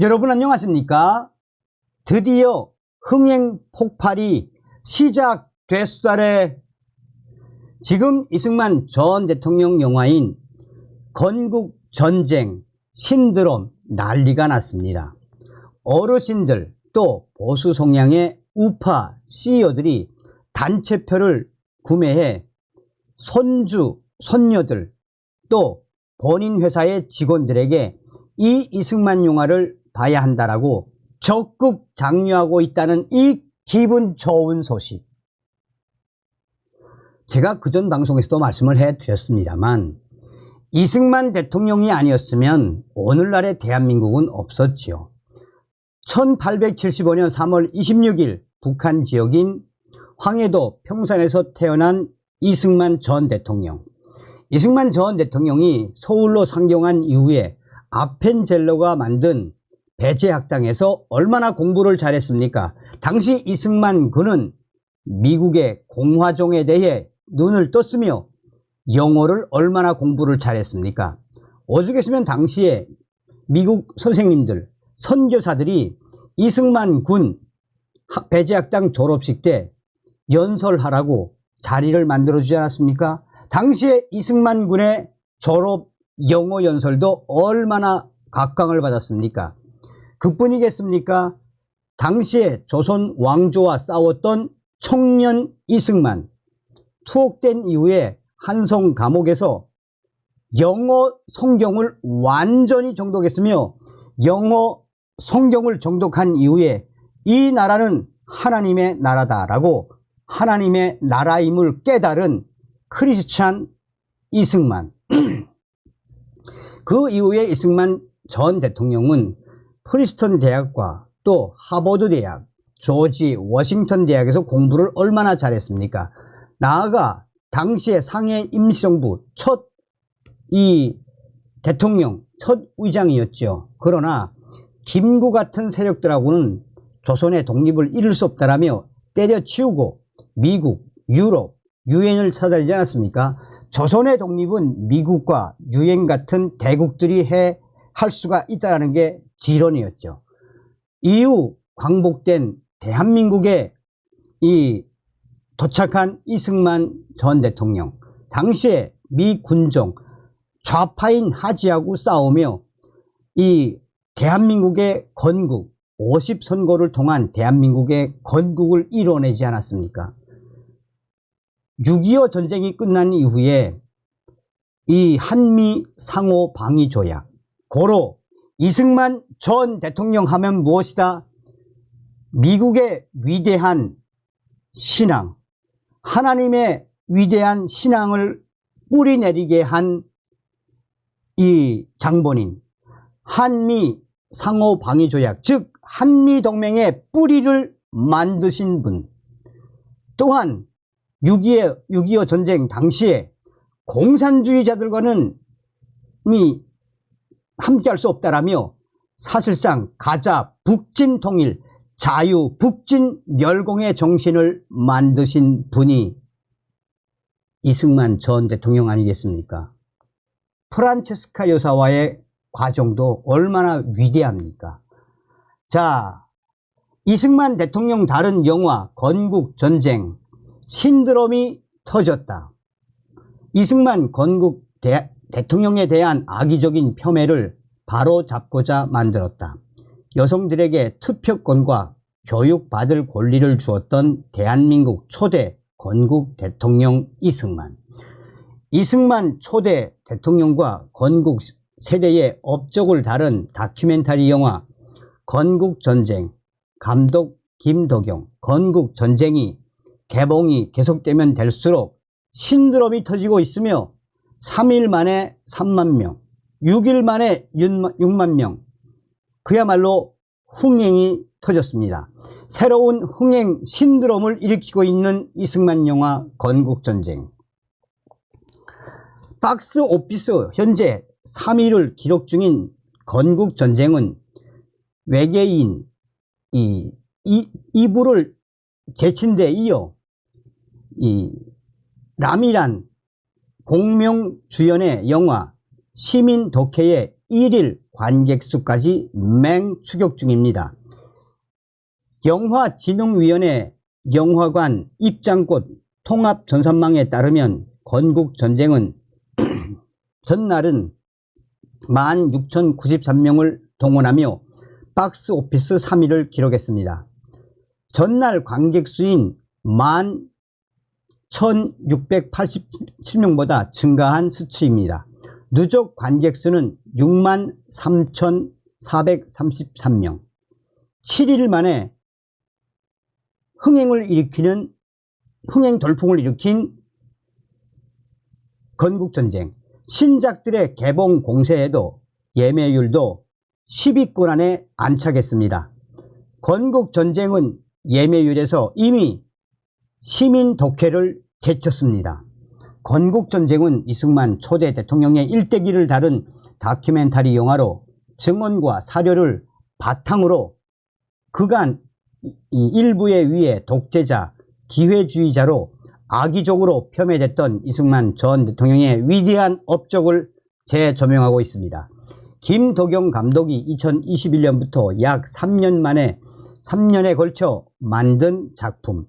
여러분 안녕하십니까? 드디어 흥행 폭발이 시작됐수다래. 지금 이승만 전 대통령 영화인 건국전쟁 신드롬 난리가 났습니다. 어르신들 또 보수 성향의 우파 CEO들이 단체표를 구매해 손주, 손녀들 또 본인 회사의 직원들에게 이 이승만 영화를 봐야 한다라고 적극 장려하고 있다는 이 기분 좋은 소식. 제가 그전 방송에서도 말씀을 해드렸습니다만 이승만 대통령이 아니었으면 오늘날의 대한민국은 없었지요. 1875년 3월 26일 북한 지역인 황해도 평산에서 태어난 이승만 전 대통령. 이승만 전 대통령이 서울로 상경한 이후에 아펜젤러가 만든 배제학당에서 얼마나 공부를 잘했습니까? 당시 이승만 군은 미국의 공화정에 대해 눈을 떴으며 영어를 얼마나 공부를 잘했습니까? 오죽했으면 당시에 미국 선생님들, 선교사들이 이승만 군 배제학당 졸업식 때 연설하라고 자리를 만들어주지 않았습니까? 당시에 이승만 군의 졸업 영어 연설도 얼마나 각광을 받았습니까? 그뿐이겠습니까? 당시에 조선 왕조와 싸웠던 청년 이승만, 투옥된 이후에 한성 감옥에서 영어 성경을 완전히 정독했으며 영어 성경을 정독한 이후에 이 나라는 하나님의 나라다라고 하나님의 나라임을 깨달은 크리스찬 이승만. 그 이후에 이승만 전 대통령은 프린스턴 대학과 또 하버드 대학, 조지 워싱턴 대학에서 공부를 얼마나 잘했습니까? 나아가 당시에 상해 임시정부 첫 대통령, 첫 의장이었죠. 그러나 김구 같은 세력들하고는 조선의 독립을 이룰 수 없다라며 때려치우고 미국, 유럽, 유엔을 찾아다니지 않았습니까? 조선의 독립은 미국과 유엔 같은 대국들이 할 수가 있다는 게 지론이었죠. 이후 광복된 대한민국에 도착한 이승만 전 대통령, 당시에 미 군정 좌파인 하지하고 싸우며 이 대한민국의 건국 50선거를 통한 대한민국의 건국을 이뤄내지 않았습니까? 6.25 전쟁이 끝난 이후에 이 한미 상호 방위 조약, 고로 이승만 전 대통령 하면 무엇이다? 미국의 위대한 신앙, 하나님의 위대한 신앙을 뿌리내리게 한 이 장본인, 한미 상호 방위 조약, 즉 한미 동맹의 뿌리를 만드신 분, 또한 6.25 전쟁 당시에 공산주의자들과는 함께할 수 없다라며 사실상 가자 북진 통일, 자유 북진 멸공의 정신을 만드신 분이 이승만 전 대통령 아니겠습니까? 프란체스카 여사와의 과정도 얼마나 위대합니까? 자, 이승만 대통령 다른 영화 건국전쟁 신드롬이 터졌다. 이승만 건국 대통령에 대한 악의적인 폄훼를 바로잡고자 만들었다. 여성들에게 투표권과 교육받을 권리를 주었던 대한민국 초대 건국 대통령 이승만. 이승만 초대 대통령과 건국 세대의 업적을 다룬 다큐멘터리 영화 건국전쟁, 감독 김덕영, 건국전쟁이 개봉이 계속되면 될수록 신드롬이 터지고 있으며 3일 만에 3만 명, 6일 만에 6만 명, 그야말로 흥행이 터졌습니다. 새로운 흥행 신드롬을 일으키고 있는 이승만 영화 건국전쟁. 박스 오피스 현재 3위를 기록 중인 건국전쟁은 외계인 이불을 제친 데 이어 남이란 공명 주연의 영화 시민 독해의 1일 관객 수까지 맹추격 중입니다. 영화진흥위원회 영화관 입장권 통합전산망에 따르면 건국전쟁은 전날은 16,093명을 동원하며 박스오피스 3위를 기록했습니다. 전날 관객 수인 11,687명보다 증가한 수치입니다. 누적 관객 수는 63,433명. 7일 만에 흥행 돌풍을 일으킨 건국전쟁. 신작들의 개봉 공세에도 예매율도 10위권 안에 안착했습니다. 건국전쟁은 예매율에서 이미 시민 독해를 제쳤습니다. 건국전쟁은 이승만 초대 대통령의 일대기를 다룬 다큐멘터리 영화로 증언과 사료를 바탕으로 그간 일부에 의해 독재자, 기회주의자로 악의적으로 폄훼됐던 이승만 전 대통령의 위대한 업적을 재조명하고 있습니다. 김도경 감독이 2021년부터 약 3년에 걸쳐 만든 작품.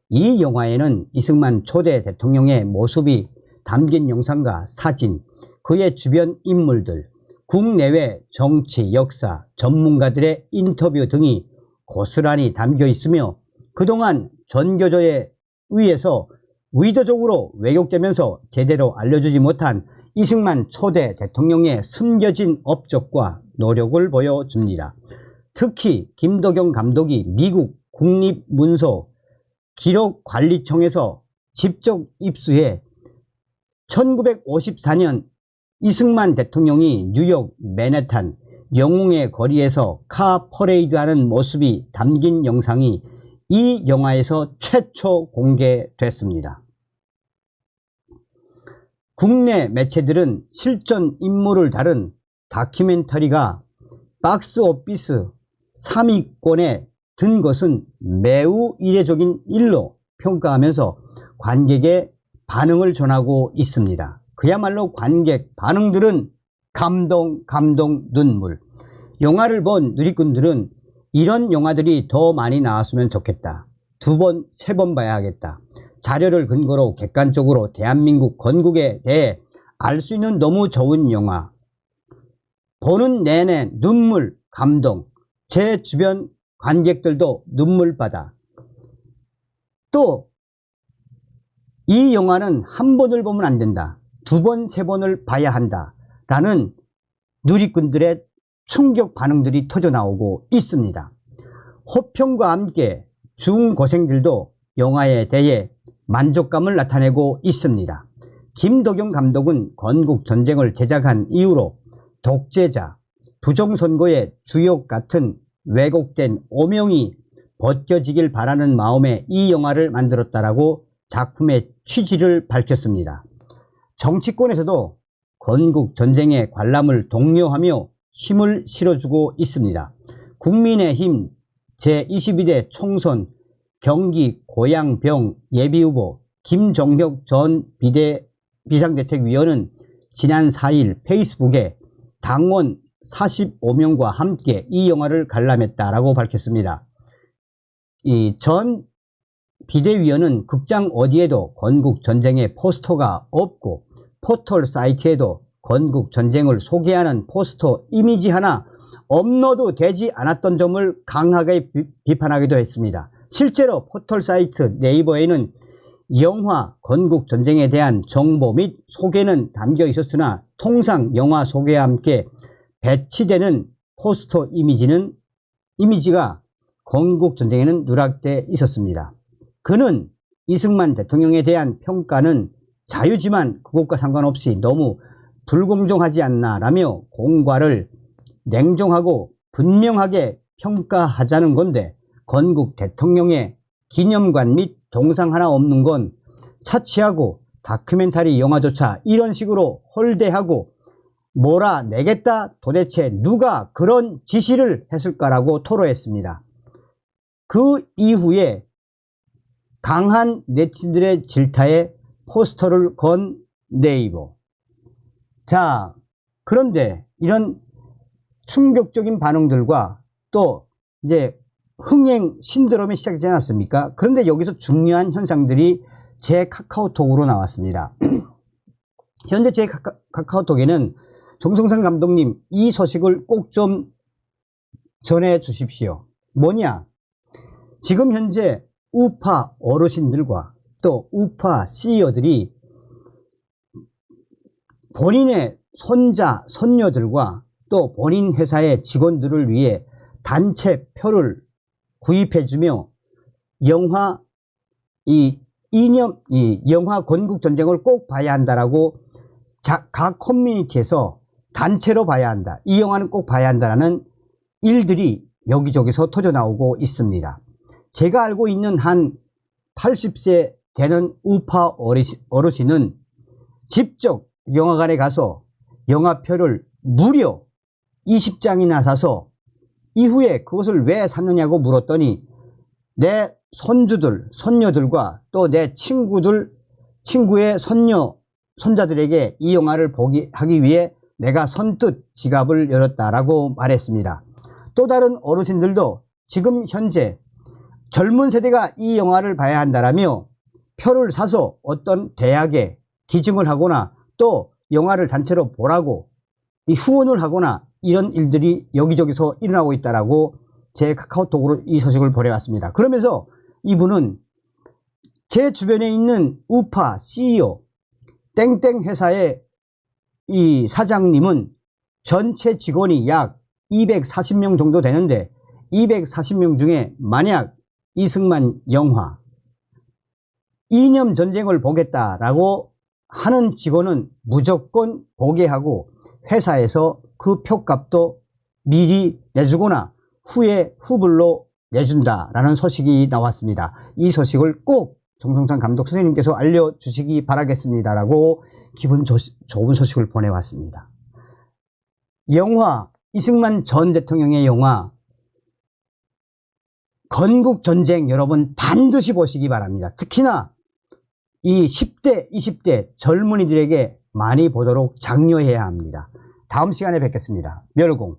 이 영화에는 이승만 초대 대통령의 모습이 담긴 영상과 사진, 그의 주변 인물들, 국내외 정치, 역사, 전문가들의 인터뷰 등이 고스란히 담겨 있으며 그동안 전교조에 의해서 의도적으로 왜곡되면서 제대로 알려주지 못한 이승만 초대 대통령의 숨겨진 업적과 노력을 보여줍니다. 특히 김도경 감독이 미국 국립문서 기록관리청에서 직접 입수해 1954년 이승만 대통령이 뉴욕 맨해튼 영웅의 거리에서 카 퍼레이드하는 모습이 담긴 영상이 이 영화에서 최초 공개됐습니다. 국내 매체들은 실존 인물을 다룬 다큐멘터리가 박스오피스 3위권에 든 것은 매우 이례적인 일로 평가하면서 관객의 반응을 전하고 있습니다. 그야말로 관객 반응들은 감동, 눈물. 영화를 본 누리꾼들은 이런 영화들이 더 많이 나왔으면 좋겠다. 2번, 3번 봐야 하겠다. 자료를 근거로 객관적으로 대한민국 건국에 대해 알 수 있는 너무 좋은 영화. 보는 내내 눈물, 감동. 제 주변 관객들도 눈물바다. 또 이 영화는 한 번을 보면 안 된다. 2번, 3번을 봐야 한다. 라는 누리꾼들의 충격 반응들이 터져나오고 있습니다. 호평과 함께 중고생들도 영화에 대해 만족감을 나타내고 있습니다. 김도경 감독은 건국전쟁을 제작한 이후로 독재자, 부정선거의 주역 같은 왜곡된 오명이 벗겨지길 바라는 마음에 이 영화를 만들었다라고 작품의 취지를 밝혔습니다. 정치권에서도 건국전쟁의 관람을 독려하며 힘을 실어주고 있습니다. 국민의힘 제22대 총선 경기 고양병 예비후보 김종혁 전 비상대책위원은 지난 4일 페이스북에 당원 45명과 함께 이 영화를 관람했다라고 밝혔습니다. 이 전 비대위원은 극장 어디에도 건국전쟁의 포스터가 없고 포털 사이트에도 건국전쟁을 소개하는 포스터 이미지 하나 업로드 되지 않았던 점을 강하게 비판하기도 했습니다. 실제로 포털 사이트 네이버에는 영화 건국전쟁에 대한 정보 및 소개는 담겨 있었으나 통상 영화 소개와 함께 배치되는 포스터 이미지가 건국전쟁에는 누락돼 있었습니다. 그는 이승만 대통령에 대한 평가는 자유지만 그것과 상관없이 너무 불공정하지 않나 라며 공과를 냉정하고 분명하게 평가하자는 건데 건국 대통령의 기념관 및 동상 하나 없는 건 차치하고 다큐멘터리 영화조차 이런 식으로 홀대하고 몰아내겠다. 도대체 누가 그런 지시를 했을까라고 토로했습니다. 그 이후에 강한 네티즌들의 질타에 포스터를 건 네이버. 자, 그런데 이런 충격적인 반응들과 또 이제 흥행 신드롬이 시작되지 않았습니까? 그런데 여기서 중요한 현상들이 제 카카오톡으로 나왔습니다. 현재 제 카카오톡에는 정성상 감독님 이 소식을 꼭 좀 전해 주십시오. 뭐냐? 지금 현재 우파 어르신들과 또 우파 CEO들이 본인의 손자, 손녀들과 또 본인 회사의 직원들을 위해 단체 표를 구입해주며 영화 영화 건국전쟁을 꼭 봐야 한다라고 각 커뮤니티에서 단체로 봐야 한다. 이 영화는 꼭 봐야 한다라는 일들이 여기저기서 터져나오고 있습니다. 제가 알고 있는 한 80세 되는 우파 어르신은 직접 영화관에 가서 영화표를 무려 20장이나 사서 이후에 그것을 왜 샀느냐고 물었더니 내 손주들, 손녀들과 또 내 친구의 손자들에게 이 영화를 하기 위해 내가 선뜻 지갑을 열었다라고 말했습니다. 또 다른 어르신들도 지금 현재 젊은 세대가 이 영화를 봐야 한다라며 표를 사서 어떤 대학에 기증을 하거나 또 영화를 단체로 보라고 후원을 하거나 이런 일들이 여기저기서 일어나고 있다라고 제 카카오톡으로 이 소식을 보내왔습니다. 그러면서 이분은 제 주변에 있는 우파 CEO 땡땡 회사의 이 사장님은 전체 직원이 약 240명 정도 되는데 240명 중에 만약 이승만 영화 이념 전쟁을 보겠다라고 하는 직원은 무조건 보게 하고 회사에서 그 표값도 미리 내주거나 후에 후불로 내준다라는 소식이 나왔습니다. 이 소식을 꼭 정성상 감독 선생님께서 알려주시기 바라겠습니다라고 기분 좋은 소식을 보내왔습니다. 영화 이승만 전 대통령의 영화 건국전쟁 여러분 반드시 보시기 바랍니다. 특히나 이 10대, 20대 젊은이들에게 많이 보도록 장려해야 합니다. 다음 시간에 뵙겠습니다. 멸공.